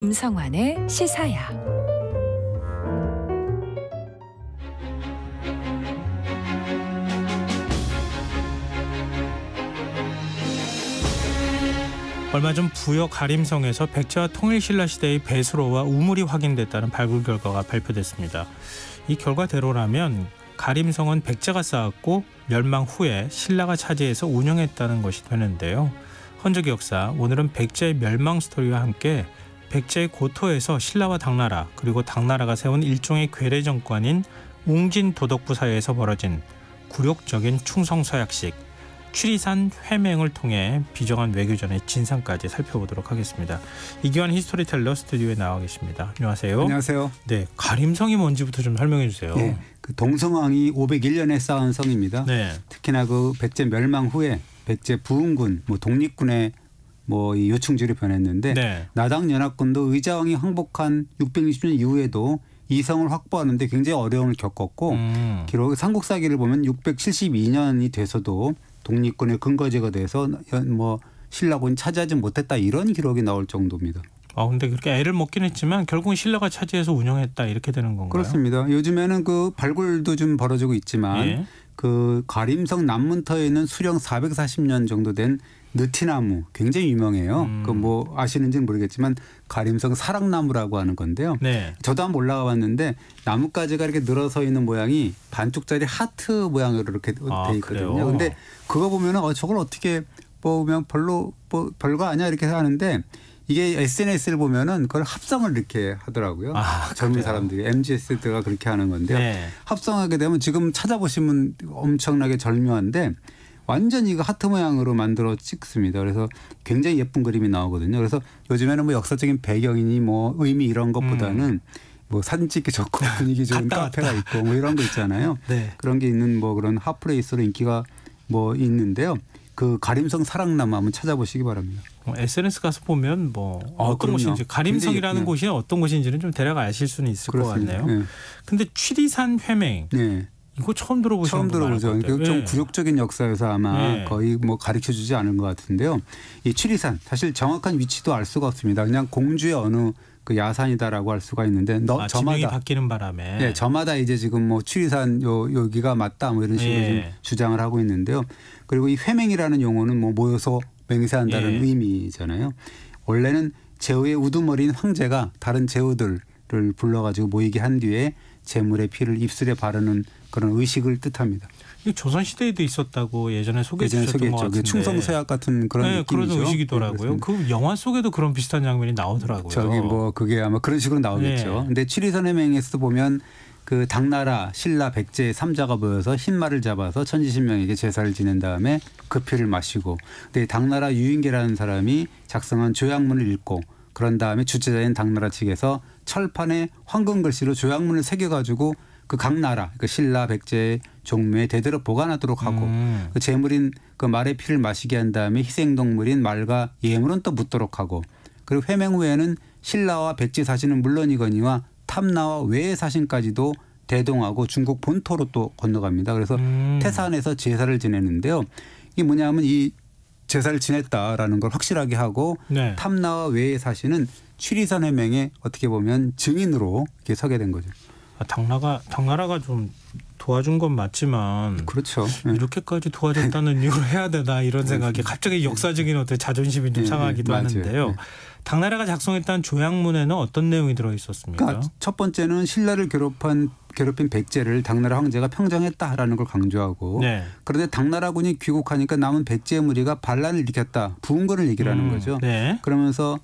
김성환의 시사야. 얼마 전 부여 가림성에서 백제와 통일신라 시대의 배수로와 우물이 확인됐다는 발굴 결과가 발표됐습니다. 이 결과대로라면 가림성은 백제가 쌓았고 멸망 후에 신라가 차지해서 운영했다는 것이 되는데요. 헌적 역사, 오늘은 백제의 멸망 스토리와 함께 백제의 고토에서 신라와 당나라, 그리고 당나라가 세운 일종의 괴뢰 정권인 웅진 도덕부 사이에서 벌어진 굴욕적인 충성서약식, 취리산 회맹을 통해 비정한 외교전의 진상까지 살펴보도록 하겠습니다. 이기환 히스토리텔러 스튜디오에 나와 계십니다. 안녕하세요. 안녕하세요. 네, 가림성이 뭔지부터 좀 설명해 주세요. 네, 그 동성왕이 501년에 쌓은 성입니다. 네. 특히나 그 백제 멸망 후에 백제 부흥군, 독립군의 이 요충지로 변했는데, 네. 나당 연합군도 의자왕이 항복한 660년 이후에도 이 성을 확보하는데 굉장히 어려움을 겪었고, 기록 삼국사기를 보면 672년이 돼서도 독립군의 근거지가 돼서 신라군이 차지하지 못했다, 이런 기록이 나올 정도입니다. 근데 그렇게 애를 먹긴 했지만 결국은 신라가 차지해서 운영했다, 이렇게 되는 건가요? 그렇습니다. 요즘에는 그 발굴도 좀 벌어지고 있지만, 예. 그 가림성 남문터에 있는 수령 440년 정도 된 느티나무, 굉장히 유명해요. 아시는지는 모르겠지만 가림성 사랑나무라고 하는 건데요. 네. 저도 한번 올라가 봤는데 나뭇가지가 이렇게 늘어서 있는 모양이 반쪽짜리 하트 모양으로 이렇게 돼 있거든요. 그런데 그거 보면은 저걸 어떻게 보면 별거 아니야 이렇게 하는데, 이게 SNS를 보면은 그걸 합성을 이렇게 하더라고요. 젊은 그래요? 사람들이, MZ세대가 그렇게 하는 건데요. 네. 합성하게 되면 지금 찾아보시면 엄청나게 절묘한데 완전 이거 하트 모양으로 만들어 찍습니다. 그래서 굉장히 예쁜 그림이 나오거든요. 그래서 요즘에는 역사적인 배경이니 의미 이런 것보다는 사진 찍기 좋고 분위기 좋은 카페가 있고 이런 거 있잖아요. 네. 그런 게 있는 그런 핫플레이스로 인기가 있는데요. 그 가림성 사랑나무 한번 찾아보시기 바랍니다. SNS 가서 보면 어떤 곳인지, 가림성이라는 곳이 어떤 곳인지는 좀 대략 아실 수는 있을 그렇습니다. 것 같네요. 네. 근데 취리산 회맹, 네. 이거 처음 들어보시는 분 많을 것 같아요. 좀 굴욕적인 역사여서 아마 거의 가르쳐주지 않은 것 같은데요. 이 취리산, 사실 정확한 위치도 알 수가 없습니다. 그냥 공주의 어느 그 야산이다라고 할 수가 있는데, 지명이 바뀌는 바람에. 네, 저마다 이제 지금 취리산 여기가 맞다 이런 식으로 좀 주장을 하고 있는데요. 그리고 이 회맹이라는 용어는 모여서 맹세한다는 의미잖아요. 원래는 제후의 우두머리인 황제가 다른 제후들을 불러가지고 모이게 한 뒤에 제물의 피를 입술에 바르는 그런 의식을 뜻합니다. 이 조선 시대에도 있었다고 예전에 소개해 주셨던 것 같은데. 충성서약 같은 그런 느낌이죠. 그런 의식이더라고요. 그 영화 속에도 그런 비슷한 장면이 나오더라고요. 그게 아마 그런 식으로 나오겠죠. 근데 취리산 회맹에서 보면 그 당나라, 신라, 백제 3자가 모여서 흰말을 잡아서 천지신명에게 제사를 지낸 다음에 그 피를 마시고, 근데 당나라 유인계라는 사람이 작성한 조약문을 읽고, 그런 다음에 주체자인 당나라 측에서 철판에 황금 글씨로 조약문을 새겨가지고 그 각 나라, 그 신라, 백제 종묘에 대대로 보관하도록 하고, 그 제물인 그 말의 피를 마시게 한 다음에 희생동물인 말과 예물은 또 묻도록 하고, 그리고 회맹 후에는 신라와 백제 사신은 물론이거니와 탐나와 외의 사신까지도 대동하고 중국 본토로 또 건너갑니다. 그래서 태산에서 제사를 지내는데요. 이게 뭐냐면 이 제사를 지냈다라는 걸 확실하게 하고, 탐나와 외의 사신은 취리산 회맹에 어떻게 보면 증인으로 이렇게 서게 된 거죠. 당나라가 좀 도와준 건 맞지만, 그렇죠. 이렇게까지 도와줬다는 이유로 해야 되나, 이런 생각이 갑자기 역사적인 어떤 자존심이 좀 상하기도 하는데요. 당나라가 작성했던 조약문에는 어떤 내용이 들어 있었습니까? 그러니까 첫 번째는 신라를 괴롭힌 백제를 당나라 황제가 평정했다라는 걸 강조하고, 그런데 당나라군이 귀국하니까 남은 백제 무리가 반란을 일으켰다, 부흥군을 얘기하는 거죠.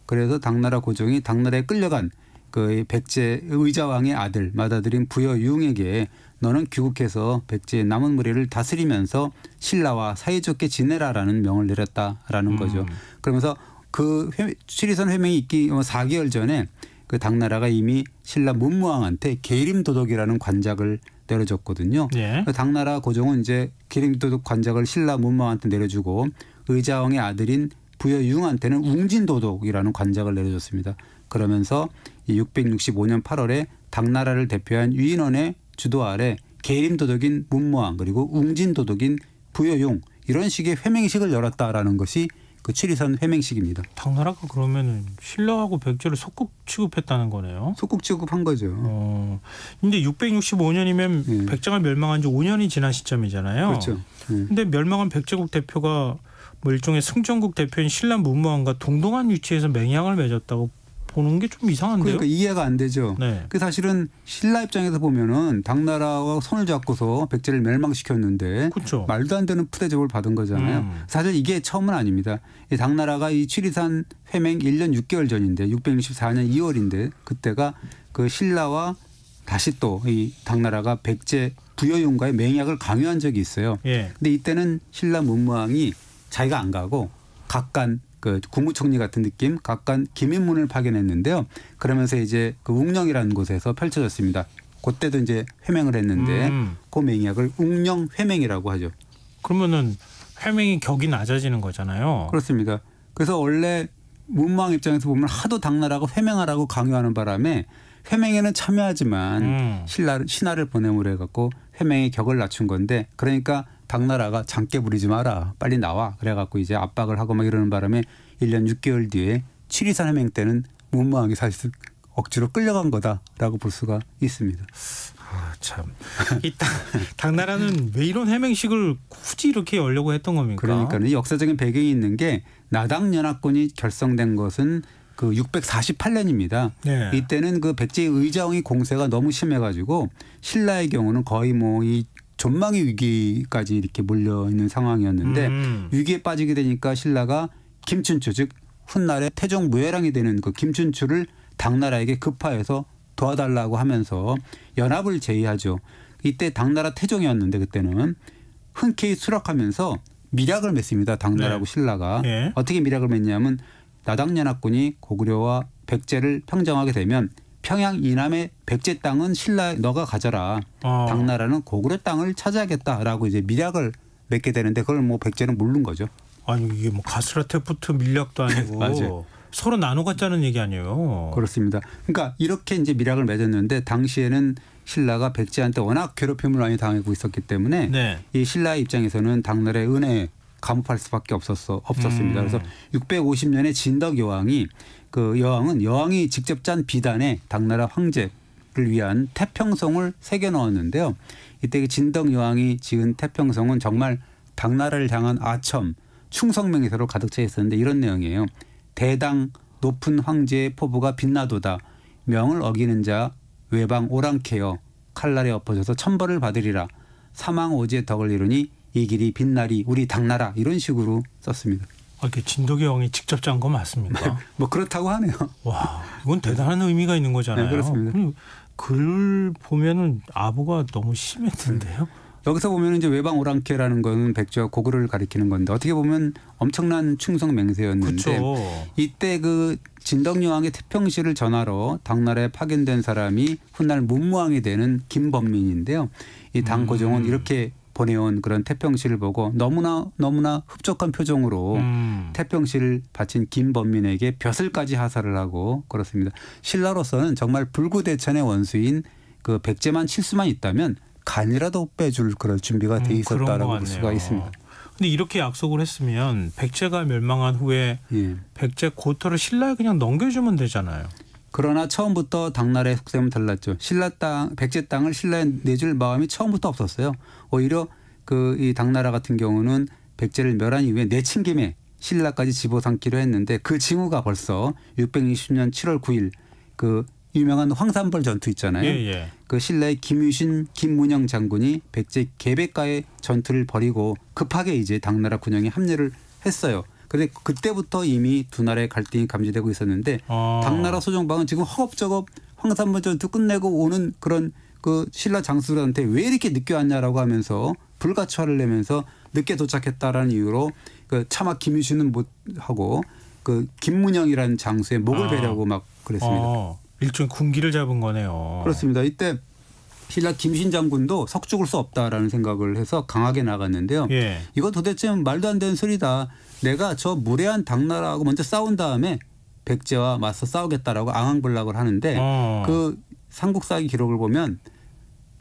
그래서 당나라 고종이 당나라에 끌려간 그 백제 의자왕의 아들 맏아들인 부여융에게 너는 귀국해서 백제의 남은 무리를 다스리면서 신라와 사이좋게 지내라라는 명을 내렸다라는 거죠. 그러면서 그 취리산 회맹이 있기 4개월 전에 그 당나라가 이미 신라 문무왕한테 계림도덕이라는 관작을 내려줬거든요. 당나라 고종은 이제 계림도덕 관작을 신라 문무왕한테 내려주고, 의자왕의 아들인 부여융한테는 웅진도덕이라는 관작을 내려줬습니다. 그러면서 665년 8월에 당나라를 대표한 유인원의 주도 아래 계림도덕인 문무왕, 그리고 웅진도덕인 부여용, 이런 식의 회맹식을 열었다라는 것이 그 취리산 회맹식입니다. 당나라가 그러면 신라하고 백제를 속국 취급했다는 거네요. 속국 취급한 거죠. 근데 665년이면 백제가 멸망한 지 5년이 지난 시점이잖아요. 그렇죠. 근데 멸망한 백제국 대표가 뭐 일종의 승전국 대표인 신라 문무왕과 동등한 위치에서 맹약을 맺었다고 보는 게 좀 이상한데요. 그러니까 이해가 안 되죠. 네. 그 사실은 신라 입장에서 보면은 당나라와 손을 잡고서 백제를 멸망시켰는데 그렇죠. 말도 안 되는 푸대접을 받은 거잖아요. 사실 이게 처음은 아닙니다. 이 당나라가 이 취리산 회맹 1년 6개월 전인데 664년 2월인데 그때가 그 신라와 다시 또 이 당나라가 백제 부여용과의 맹약을 강요한 적이 있어요. 예. 근데 이때는 신라 문무왕이 자기가 안 가고 각간 그 국무총리 같은 느낌 각간 기민문을 파견했는데요. 그러면서 이제 그 웅령이라는 곳에서 펼쳐졌습니다. 그때도 이제 회맹을 했는데 그 맹약을 웅령 회맹이라고 하죠. 그러면은 회맹이 격이 낮아지는 거잖아요. 그렇습니다. 그래서 원래 문무왕 입장에서 보면 하도 당나라가 회맹하라고 강요하는 바람에 회맹에는 참여하지만 신하를 보내므로 해갖고 회맹의 격을 낮춘 건데 그러니까 당나라가 장깨 부리지 마라 빨리 나와 그래갖고 이제 압박을 하고 막 이러는 바람에 1년 6개월 뒤에 취리산 회맹 때는 문무왕이 사실 억지로 끌려간 거다라고 볼 수가 있습니다. 아, 참. 이 당나라는 왜 이런 회맹식을 굳이 이렇게 열려고 했던 겁니까? 그러니까는 역사적인 배경이 있는 게 나당연합군이 결성된 것은 그 648년입니다. 네. 이때는 그 백제의 의자왕이 공세가 너무 심해가지고 신라의 경우는 거의 뭐 이 전망의 위기까지 이렇게 몰려 있는 상황이었는데 위기에 빠지게 되니까 신라가 김춘추 즉 훗날에 태종 무해랑이 되는 그 김춘추를 당나라에게 급파해서 도와달라고 하면서 연합을 제의하죠. 이때 당나라 태종이었는데 그때는 흔쾌히 수락하면서 밀약을 맺습니다. 당나라하고 네. 신라가. 네. 어떻게 밀약을 맺냐면 나당연합군이 고구려와 백제를 평정하게 되면 평양 이남의 백제 땅은 신라 너가 가져라. 당나라는 고구려 땅을 차지하겠다라고 이제 밀약을 맺게 되는데 그걸 뭐 백제는 모르는 거죠. 아니 이게 뭐 가스라테프트 밀약도 아니고 맞아요. 서로 나눠 갖자는 얘기 아니에요. 그렇습니다. 그러니까 이렇게 이제 밀약을 맺었는데 당시에는 신라가 백제한테 워낙 괴롭힘을 많이 당하고 있었기 때문에 네. 이 신라의 입장에서는 당나라의 은혜에 감업할 수밖에 없었습니다. 그래서 650년에 진덕 여왕이 그 여왕이 직접 짠 비단에 당나라 황제를 위한 태평성을 새겨 넣었는데요. 이때 그 진덕 여왕이 지은 태평성은 정말 당나라를 향한 아첨, 충성맹세로 가득 차 있었는데 이런 내용이에요. 대당 높은 황제의 포부가 빛나도다. 명을 어기는 자 외방 오랑캐여 칼날에 엎어져서 천벌을 받으리라. 사망오지의 덕을 이루니 이 길이 빛나리 우리 당나라 이런 식으로 썼습니다. 이렇게 진덕의 왕이 직접 짠 거 맞습니까? 뭐 그렇다고 하네요. 와, 이건 대단한 의미가 있는 거잖아요. 네, 그렇습니다. 글 보면은 아부가 너무 심했는데요. 여기서 보면 이제 외방 오랑캐라는 거는 백제와 고구려를 가리키는 건데 어떻게 보면 엄청난 충성 맹세였는데 그렇죠. 이때 그 진덕여왕의 태평시를 전하러 당나라에 파견된 사람이 훗날 문무왕이 되는 김범민인데요. 이 당고종은 이렇게 보내온 그런 태평시를 보고 너무나 흡족한 표정으로 태평시를 바친 김범민에게 벼슬까지 하사를 하고 그렇습니다. 신라로서는 정말 불구대천의 원수인 그 백제만 칠수만 있다면 간이라도 빼줄 그런 준비가 돼 있었다라고 볼 수가 있습니다. 근데 이렇게 약속을 했으면 백제가 멸망한 후에 백제 고토를 신라에 그냥 넘겨주면 되잖아요. 그러나 처음부터 당나라의 속셈은 달랐죠. 백제 땅을 신라에 내줄 마음이 처음부터 없었어요. 오히려 그 이 당나라 같은 경우는 백제를 멸한 이후에 내친 김에 신라까지 집어삼기로 했는데 그 징후가 벌써 620년 7월 9일 그 유명한 황산벌 전투 있잖아요. 예. 그 신라의 김유신, 김문영 장군이 백제 계백과의 전투를 벌이고 급하게 이제 당나라 군영에 합류를 했어요. 그런데 그때부터 이미 두 나라의 갈등이 감지되고 있었는데 당나라 소정방은 지금 허겁저겁 황산벌 전투 끝내고 오는 그런 그 신라 장수들한테 왜 이렇게 늦게 왔냐라고 하면서 불가처를 내면서 늦게 도착했다라는 이유로 그 차마 김유신은 못 하고 그 김문영이라는 장수의 목을 베려고 막 그랬습니다. 일종의 군기를 잡은 거네요. 그렇습니다. 이때 신라 김신 장군도 석 죽을 수 없다라는 생각을 해서 강하게 나갔는데요. 이거 도대체 말도 안 되는 소리다. 내가 저 무례한 당나라하고 먼저 싸운 다음에 백제와 맞서 싸우겠다라고 앙앙블락을 하는데 그 삼국사기 기록을 보면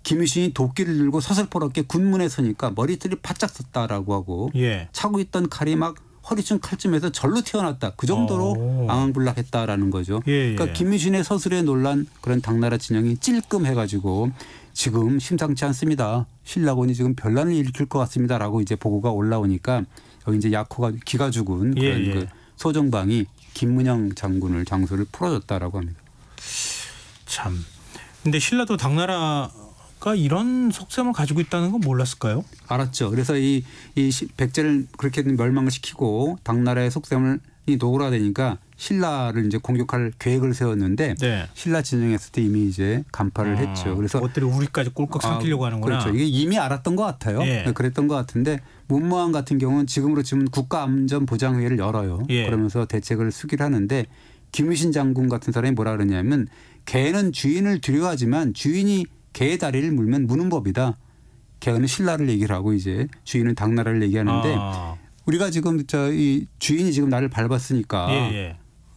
김유신이 도끼를 들고 서슬퍼렇게 군문에 서니까 머리털이 바짝 섰다라고 하고 차고 있던 칼이 막 허리춤 칼춤에서 절로 튀어났다. 그 정도로 앙앙불락했다라는 거죠. 그러니까 김유신의 서술에 놀란 그런 당나라 진영이 찔끔해가지고 지금 심상치 않습니다. 신라군이 지금 변란을 일으킬 것 같습니다라고 이제 보고가 올라오니까 여기 이제 약호가 기가 죽은 그런 그 소정방이 김문영 장군을 장소를 풀어줬다라고 합니다. 참. 근데 신라도 당나라가 이런 속셈을 가지고 있다는 건 몰랐을까요? 알았죠. 그래서 이 백제를 그렇게 멸망을 시키고 당나라의 속셈을 노골화되니까 신라를 이제 공격할 계획을 세웠는데 신라 진영했을 때 이미 이제 간파를 했죠. 그래서 그것들이 우리까지 꼴깍 삼키려고 하는구나. 그렇죠. 이게 이미 알았던 것 같아요. 그랬던 것 같은데 문무왕 같은 경우는 지금으로 치면 국가안전보장회의를 열어요. 그러면서 대책을 수기를 하는데 김유신 장군 같은 사람이 뭐라 그러냐면 개는 주인을 두려워하지만 주인이 개의 다리를 물면 무는 법이다. 개는 신라를 얘기를 하고 이제 주인은 당나라를 얘기하는데 우리가 지금 이 주인이 지금 나를 밟았으니까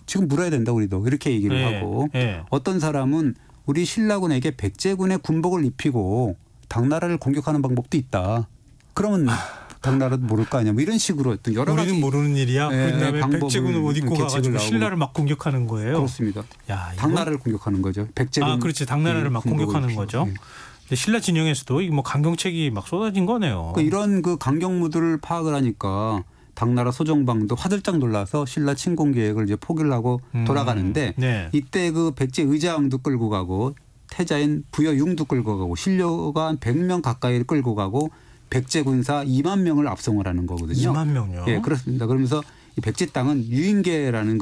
지금 물어야 된다 우리도 이렇게 얘기를 하고 어떤 사람은 우리 신라군에게 백제군의 군복을 입히고 당나라를 공격하는 방법도 있다. 그러면 당나라도 모를 거 아니야. 뭐 이런 식으로 어떤 여러 가지 우리는 모르는 일이야. 그다음에 백제군을 옷 입고 가가지고 신라를 막 공격하는 거예요. 그렇습니다. 야, 당나라를 공격하는 거죠. 백제군. 그렇지. 당나라를 막 공격하는 거죠. 근데 신라 진영에서도 뭐 강경책이 막 쏟아진 거네요. 이런 그 강경무들을 파악을 하니까 당나라 소정방도 화들짝 놀라서 신라 침공 계획을 이제 포기를 하고 돌아가는데 이때 그 백제 의자왕도 끌고 가고 태자인 부여융도 끌고 가고 신료가 한 100명 가까이를 끌고 가고 백제 군사 2만 명을 압송을 하는 거거든요. 2만 명요? 예, 그렇습니다. 그러면서 이 백제 땅은 유인계라는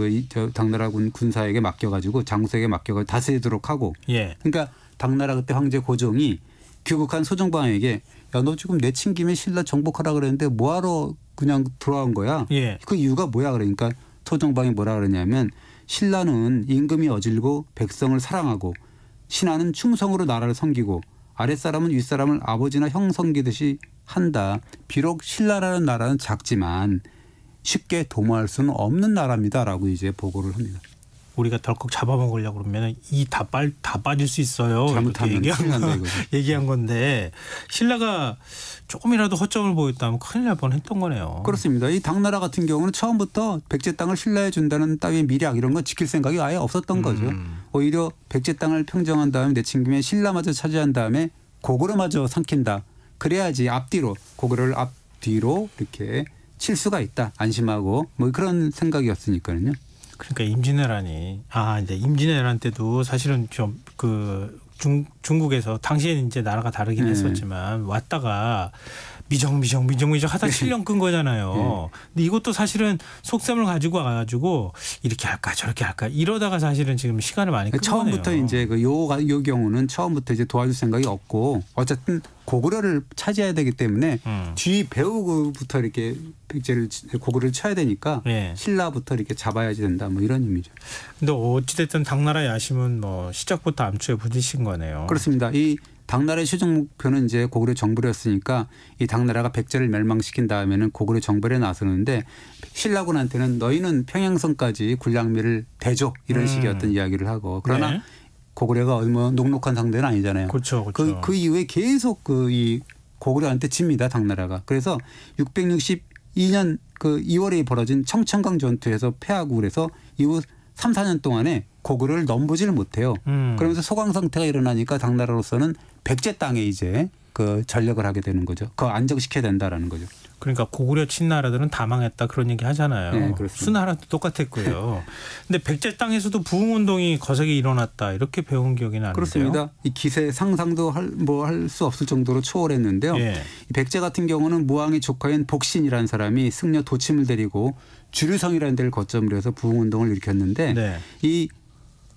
당나라군 군사에게 맡겨가지고 장수에게 맡겨가지고 다스리도록 하고. 그러니까 당나라 그때 황제 고종이 귀국한 소정방에게 야, 너 지금 내친 김에 신라 정복하라 그랬는데 뭐하러 그냥 돌아온 거야? 그 이유가 뭐야? 그러니까 소정방이 뭐라 그러냐면 신라는 임금이 어질고 백성을 사랑하고 신하는 충성으로 나라를 섬기고 아랫사람은 윗사람을 아버지나 형 섬기듯이 한다. 비록 신라라는 나라는 작지만 쉽게 도모할 수는 없는 나라입니다라고 이제 보고를 합니다. 우리가 덜컥 잡아먹으려고 그러면 이 다 빠질 수 있어요. 잘못하면 얘기한 건데 신라가 조금이라도 허점을 보였다면 큰일 날 뻔했던 거네요. 그렇습니다. 이 당나라 같은 경우는 처음부터 백제 땅을 신라에 준다는 따위의 미략 이런 거 지킬 생각이 아예 없었던 거죠. 오히려 백제 땅을 평정한 다음에 내친 김에 신라마저 차지한 다음에 고구려마저 삼킨다. 그래야지 앞뒤로 고구려를 앞뒤로 이렇게 칠 수가 있다. 안심하고 뭐 그런 생각이었으니까요. 그러니까 임진왜란이 이제 임진왜란 때도 사실은 좀 그 중국에서 당시에는 이제 나라가 다르긴 했었지만 왔다가 미정 하다 7년 끈 거잖아요. 근데 이것도 사실은 속셈을 가지고 와가지고 이렇게 할까 저렇게 할까 이러다가 사실은 지금 시간을 많이 끈 거네요. 처음부터 이제 요 경우는 처음부터 이제 도와줄 생각이 없고 어쨌든 고구려를 차지해야 되기 때문에 뒤 배우부터 이렇게 백제를 고구려를 쳐야 되니까 신라부터 이렇게 잡아야지 된다 뭐 이런 의미죠. 근데 어찌됐든 당나라 야심은 뭐 시작부터 암초에 부딪힌 거네요. 그렇습니다. 이 당나라의 최종 목표는 이제 고구려 정벌이었으니까 이 당나라가 백제를 멸망시킨 다음에는 고구려 정벌에 나서는데 신라군한테는 너희는 평양성까지 군량미를 대줘 이런 식의 어떤 이야기를 하고 그러나 고구려가 얼마 녹록한 상대는 아니잖아요. 그렇죠. 그 이후에 계속 이 고구려한테 집니다. 당나라가. 그래서 662년 그 2월에 벌어진 청천강 전투에서 패하고 그래서 이후 3, 4년 동안에 고구려를 넘보지를 못해요. 그러면서 소강 상태가 일어나니까 당나라로서는 백제 땅에 이제 그 전력을 하게 되는 거죠. 그거 안정시켜야 된다라는 거죠. 그러니까 고구려 친나라들은 다 망했다 그런 얘기 하잖아요. 네, 그렇습니다. 수나라도 똑같았고요. 근데 백제 땅에서도 부흥운동이 거세게 일어났다 이렇게 배운 기억이 나는데요. 그렇습니다. 이 기세 상상도 할 수 없을 정도로 초월했는데요. 이 백제 같은 경우는 무왕의 조카인 복신이라는 사람이 승려 도침을 데리고 주류성이라는 데를 거점으로 해서 부흥운동을 일으켰는데 이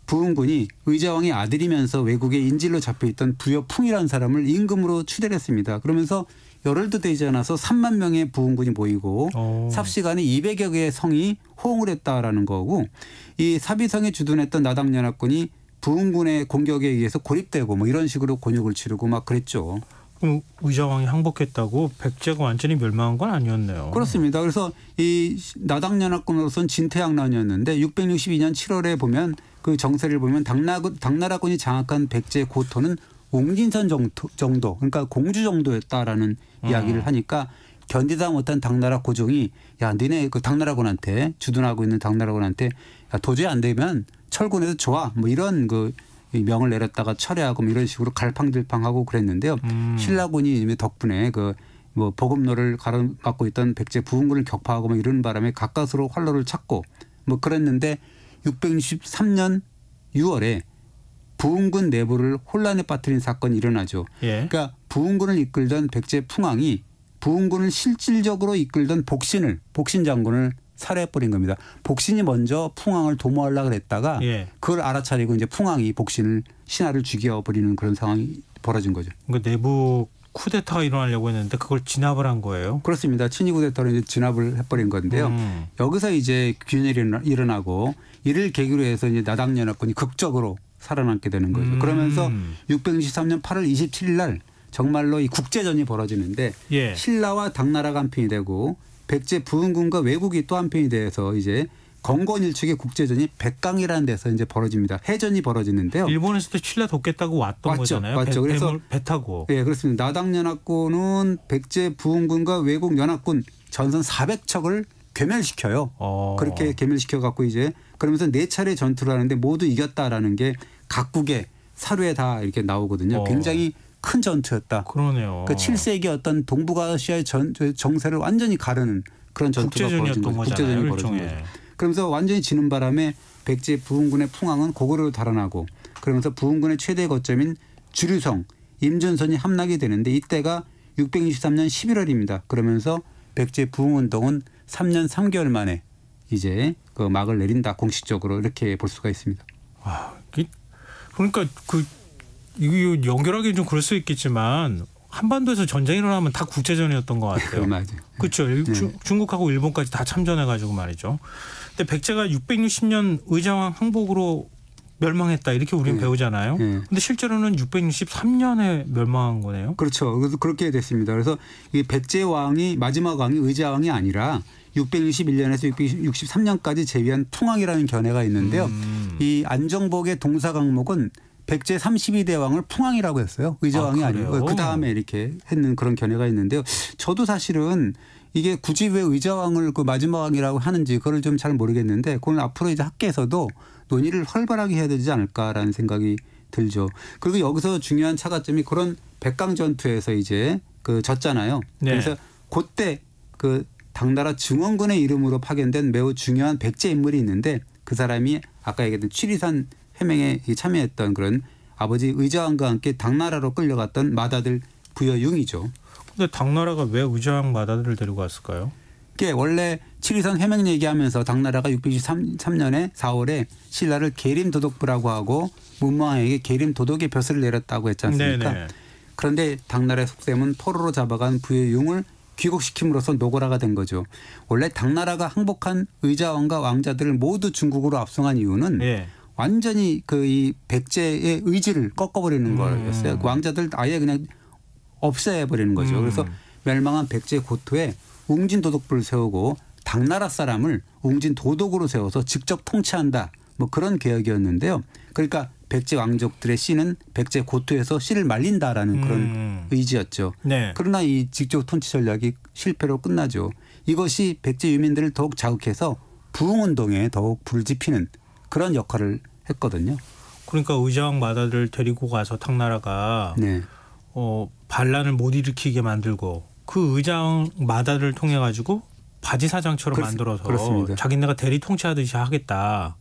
부흥군이 의자왕의 아들이면서 외국에 인질로 잡혀있던 부여풍이라는 사람을 임금으로 추대했습니다. 그러면서 열흘도 되지 않아서 3만 명의 부흥군이 모이고 삽시간에 200여 개의 성이 호응을 했다라는 거고 이 사비성에 주둔했던 나당연합군이 부흥군의 공격에 의해서 고립되고 뭐 이런 식으로 곤욕을 치르고 막 그랬죠. 그럼 의자왕이 항복했다고 백제가 완전히 멸망한 건 아니었네요. 그렇습니다. 그래서 이 나당연합군으로서는 진퇴양난이었는데 662년 7월에 보면 그 정세를 보면 당나라군이 장악한 백제 고토는 옹진선 정도 그러니까 공주 정도였다라는 이야기를 하니까 견디다 못한 당나라 고종이 야 너네 그 당나라군한테 주둔하고 있는 당나라군한테 야, 도저히 안 되면 철군에서 좋아 뭐 이런 그 명을 내렸다가 철회하고 뭐 이런 식으로 갈팡질팡하고 그랬는데요. 신라군이 덕분에 그 뭐 보급로를 가로막고 있던 백제 부흥군을 격파하고 뭐 이런 바람에 가까스로 활로를 찾고 뭐 그랬는데 663년 6월에 부흥군 내부를 혼란에 빠뜨린 사건이 일어나죠. 예. 그러니까 부흥군을 이끌던 백제 풍왕이 부흥군을 실질적으로 이끌던 복신 장군을 살해해버린 겁니다. 복신이 먼저 풍왕을 도모하려고 했다가 예. 그걸 알아차리고 이제 풍왕이 복신을 신하를 죽여버리는 그런 상황이 벌어진 거죠. 그러니까 내부 쿠데타가 일어나려고 했는데 그걸 진압을 한 거예요? 그렇습니다. 친위 쿠데타로 이제 진압을 해버린 건데요. 여기서 이제 균열이 일어나고 이를 계기로 해서 이제 나당연합군이 극적으로 살아남게 되는 거죠. 그러면서 663년 8월 27일 날 정말로 이 국제전이 벌어지는데 예. 신라와 당나라가 한 편이 되고 백제 부흥군과 왜국이 또 한 편이 돼서 이제 건곤일축의 국제전이 백강이라는 데서 이제 벌어집니다. 해전이 벌어지는데요. 일본에서도 신라 돕겠다고 왔던 거잖아요. 맞죠. 그래서 배 타고. 예, 그렇습니다. 나당연합군은 백제 부흥군과 왜국 연합군 전선 400척을 괴멸시켜요. 그렇게 괴멸시켜 갖고 이제 그러면서 4차례 전투를 하는데 모두 이겼다라는 게 각국의 사료에 다 이렇게 나오거든요. 굉장히 큰 전투였다. 그러네요. 그 7세기 어떤 동북아시아의 정세를 완전히 가르는 그런 전투가 벌어진 거죠. 국제전이 벌어진 거죠. 그러면서 완전히 지는 바람에 백제 부흥군의 풍왕은 고구려로 달아나고 그러면서 부흥군의 최대 거점인 주류성, 임준선이 함락이 되는데 이때가 663년 11월입니다. 그러면서 백제 부흥운동은 3년 3개월 만에 이제 그 막을 내린다. 공식적으로 이렇게 볼 수가 있습니다. 그러니까 이거 연결하기 좀 그럴 수 있겠지만 한반도에서 전쟁이 일어나면 다 국제전이었던 것 같아요. 맞아요. 그렇죠. 중국하고 일본까지 다 참전해가지고 말이죠. 근데 백제가 660년 의자왕 항복으로 멸망했다 이렇게 우리는 배우잖아요. 근데 실제로는 663년에 멸망한 거네요. 그렇죠. 그래서 그렇게 됐습니다. 그래서 이 백제 왕이 마지막 왕이 의자왕이 아니라 661년에서 663년까지 재위한 풍왕이라는 견해가 있는데요. 이 안정복의 동사 강목은 백제 32대 왕을 풍왕이라고 했어요. 의자왕이 아니고 그 다음에 이렇게 했는 그런 견해가 있는데요. 저도 사실은 이게 굳이 왜 의자왕을 그 마지막 왕이라고 하는지 그걸 좀 잘 모르겠는데 그건 앞으로 이제 학계에서도 논의를 활발하게 해야 되지 않을까라는 생각이 들죠. 그리고 여기서 중요한 차가점이 그런 백강 전투에서 이제 그 졌잖아요. 네. 그래서 그때 그 당나라 증원군의 이름으로 파견된 매우 중요한 백제 인물이 있는데 그 사람이 아까 얘기했던 취리산 해명에 참여했던 그런 아버지 의자왕과 함께 당나라로 끌려갔던 맏아들 부여융이죠. 근데 당나라가 왜 의자왕 맏아들을 데리고 왔을까요? 이게 원래 취리산 해명 얘기하면서 당나라가 663년에 4월에 신라를 계림도독부라고 하고 문무왕에게 계림도독의 벼슬을 내렸다고 했지 않습니까? 네네. 그런데 당나라의 속셈은 포로로 잡아간 부여융을 귀국시킴으로써 노고라가 된 거죠. 원래 당나라가 항복한 의자왕과 왕자들을 모두 중국으로 압송한 이유는 네. 완전히 그 이 백제의 의지를 꺾어버리는 거였어요. 그 왕자들 아예 그냥 없애버리는 거죠. 그래서 멸망한 백제 고토에 웅진도독부를 세우고 당나라 사람을 웅진도독으로 세워서 직접 통치한다. 뭐 그런 계획이었는데요. 그러니까 백제 왕족들의 씨는 백제 고토에서 씨를 말린다라는 그런 의지였죠. 네. 그러나 이 직접 통치 전략이 실패로 끝나죠. 이것이 백제 유민들을 더욱 자극해서 부흥운동에 더욱 불을 지피는 그런 역할을 했거든요. 그러니까 의자왕 맏아들을 데리고 가서 당나라가 네. 반란을 못 일으키게 만들고 그 의자왕 맏아들을 통해 가지고 바지사장처럼 만들어서 그렇습니다. 자기네가 대리 통치하듯이 하겠다.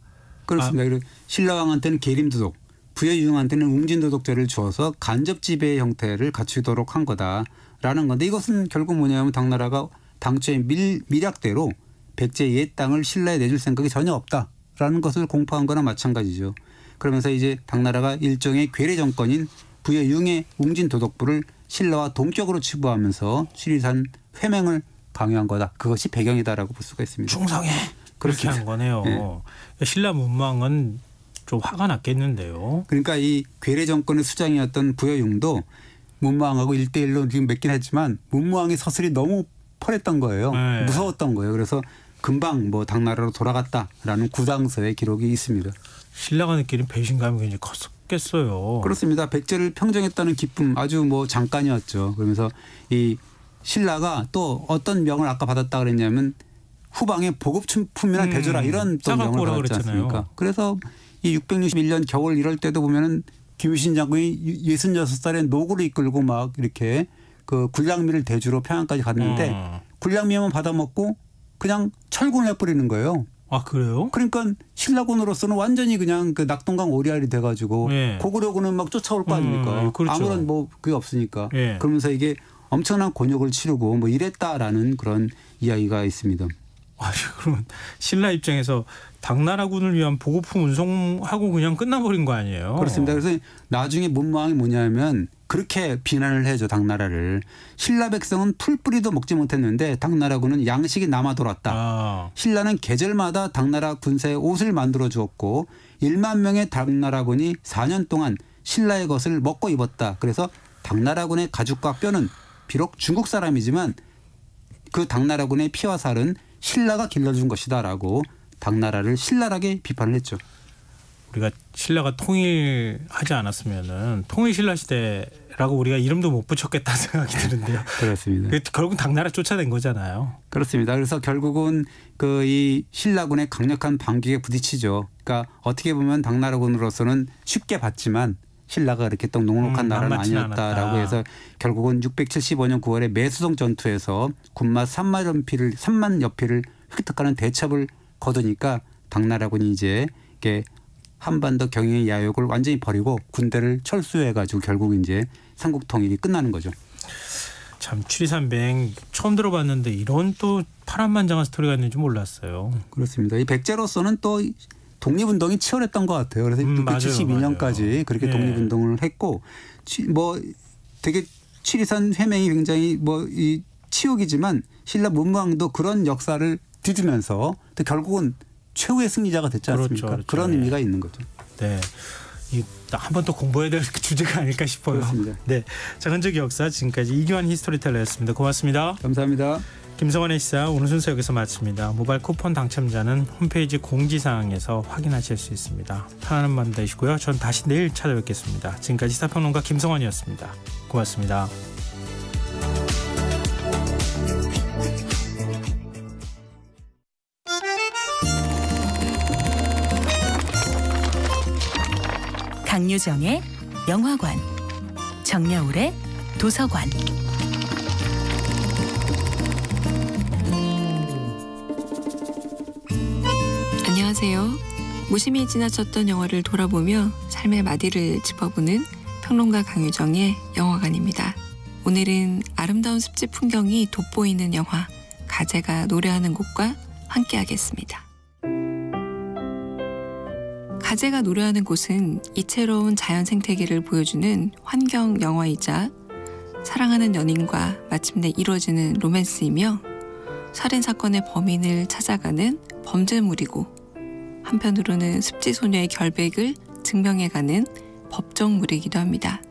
그렇습니다. 그리고 신라왕한테는 계림도독, 부여유흥한테는 웅진도독제를 주어서 간접 지배의 형태를 갖추도록 한 거다라는 건데 이것은 결국 뭐냐면 당나라가 당초의 밀약대로 백제 옛 땅을 신라에 내줄 생각이 전혀 없다라는 것을 공포한 거나 마찬가지죠. 그러면서 이제 당나라가 일종의 괴뢰 정권인 부여융의 웅진도독부를 신라와 동격으로 치부하면서 취리산 회맹을 강요한 거다. 그것이 배경이다라고 볼 수가 있습니다. 충성해. 그렇게 한 거네요. 네. 신라 문망은 좀 화가 났겠는데요. 그러니까 이 괴뢰 정권의 수장이었던 부여융도 문무왕하고 1대1로 지금 맺긴 했지만 문무왕의 서슬이 너무 펄했던 거예요. 네. 무서웠던 거예요. 그래서 금방 뭐 당나라로 돌아갔다라는 구당서의 기록이 있습니다. 신라가 느끼는 배신감이 굉장히 컸겠어요. 그렇습니다. 백제를 평정했다는 기쁨 아주 뭐 잠깐이었죠. 그러면서 이 신라가 또 어떤 명을 아까 받았다 그랬냐면 후방에 보급품이나 대조라 이런 또 명을 받았지 않습니까? 그래서 이 661년 겨울 이럴 때도 보면은 김유신 장군이 66살에 노구를 이끌고 막 이렇게 그 군량미를 대주로 평양까지 갔는데 군량미만 받아먹고 그냥 철군을 해버리는 거예요. 아 그래요? 그러니까 신라군으로서는 완전히 그냥 그 낙동강 오리알이 돼가지고 네. 고구려군은 막 쫓아올 거 아닙니까? 그렇죠. 아무런 뭐 그게 없으니까. 네. 그러면서 이게 엄청난 곤욕을 치르고 뭐 이랬다라는 그런 이야기가 있습니다. 아 그러면 신라 입장에서 당나라군을 위한 보급품 운송하고 그냥 끝나버린 거 아니에요? 그렇습니다. 그래서 나중에 문무왕이 뭐냐면 그렇게 비난을 해줘 당나라를. 신라 백성은 풀뿌리도 먹지 못했는데 당나라군은 양식이 남아 돌았다. 신라는 계절마다 당나라 군사에 옷을 만들어 주었고 1만 명의 당나라군이 4년 동안 신라의 것을 먹고 입었다. 그래서 당나라군의 가죽과 뼈는 비록 중국 사람이지만 그 당나라군의 피와 살은 신라가 길러준 것이다라고 당나라를 신랄하게 비판을 했죠. 우리가 신라가 통일하지 않았으면은 통일 신라 시대라고 우리가 이름도 못 붙였겠다는 생각이 드는데요. 그렇습니다. 결국 당나라 쫓아낸 거잖아요. 그렇습니다. 그래서 결국은 그 이 신라군의 강력한 반격에 부딪히죠. 그러니까 어떻게 보면 당나라군으로서는 쉽게 봤지만 신라가 그렇게 또 녹록한 나라는 아니었다라고 해서 결국은 675년 9월에 매수성 전투에서 군마 3만 여피를 획득하는 대첩을 거두니까 당나라군이 이제 이렇게 한반도 경영의 야욕을 완전히 버리고 군대를 철수해가지고 결국 이제 삼국 통일이 끝나는 거죠. 참 취리산뱅 처음 들어봤는데 이런 또 파란만장한 스토리가 있는지 몰랐어요. 그렇습니다. 이 백제로서는 또 독립운동이 치열했던 것 같아요. 그래서 672년까지 그렇게 독립운동을 했고 뭐 되게 취리산 회맹이 굉장히 뭐 이 치욕이지만 신라 문무왕도 그런 역사를 뒤두면서 또 결국은 최후의 승리자가 됐지 않습니까? 그렇죠. 그런 의미가 있는 거죠. 네. 한 번 더 공부해야 될 주제가 아닐까 싶어요. 그렇습니다. 네. 자, 흔적의 역사 지금까지 이규환 히스토리텔러였습니다. 고맙습니다. 감사합니다. 김성환의 시사 오늘 순서 여기서 마칩니다. 모바일 쿠폰 당첨자는 홈페이지 공지사항에서 확인하실 수 있습니다. 편안한 밤 되시고요. 전 다시 내일 찾아뵙겠습니다. 지금까지 시사평론가 김성환이었습니다. 고맙습니다. 강유정의 영화관, 정여울의 도서관. 안녕하세요. 무심히 지나쳤던 영화를 돌아보며 삶의 마디를 짚어보는 평론가 강유정의 영화관입니다. 오늘은 아름다운 습지 풍경이 돋보이는 영화 가재가 노래하는 곳과 함께하겠습니다. 가재가 노래하는 곳은 이채로운 자연 생태계를 보여주는 환경 영화이자 사랑하는 연인과 마침내 이루어지는 로맨스이며 살인사건의 범인을 찾아가는 범죄물이고 한편으로는 습지 소녀의 결백을 증명해가는 법정물이기도 합니다.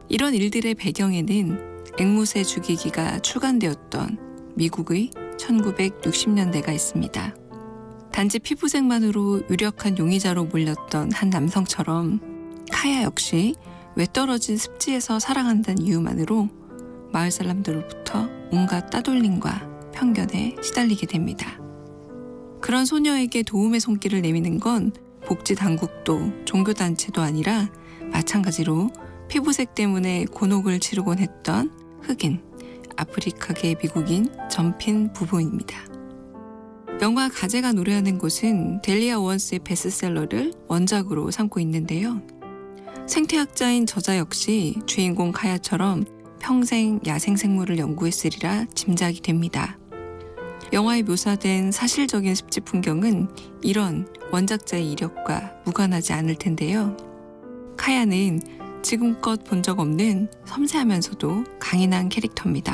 이런 일들의 배경에는 앵무새 죽이기가 출간되었던 미국의 1960년대가 있습니다. 단지 피부색만으로 유력한 용의자로 몰렸던 한 남성처럼 카야 역시 외떨어진 습지에서 살아간다는 이유만으로 마을 사람들로부터 온갖 따돌림과 편견에 시달리게 됩니다. 그런 소녀에게 도움의 손길을 내미는 건 복지 당국도 종교단체도 아니라 마찬가지로 피부색 때문에 곤혹을 치르곤 했던 흑인, 아프리카계 미국인 점핀 부부입니다. 영화 가재가 노래하는 곳은 델리아 오원스의 베스트셀러를 원작으로 삼고 있는데요. 생태학자인 저자 역시 주인공 카야처럼 평생 야생생물을 연구했으리라 짐작이 됩니다. 영화에 묘사된 사실적인 습지 풍경은 이런 원작자의 이력과 무관하지 않을 텐데요. 카야는 지금껏 본 적 없는 섬세하면서도 강인한 캐릭터입니다.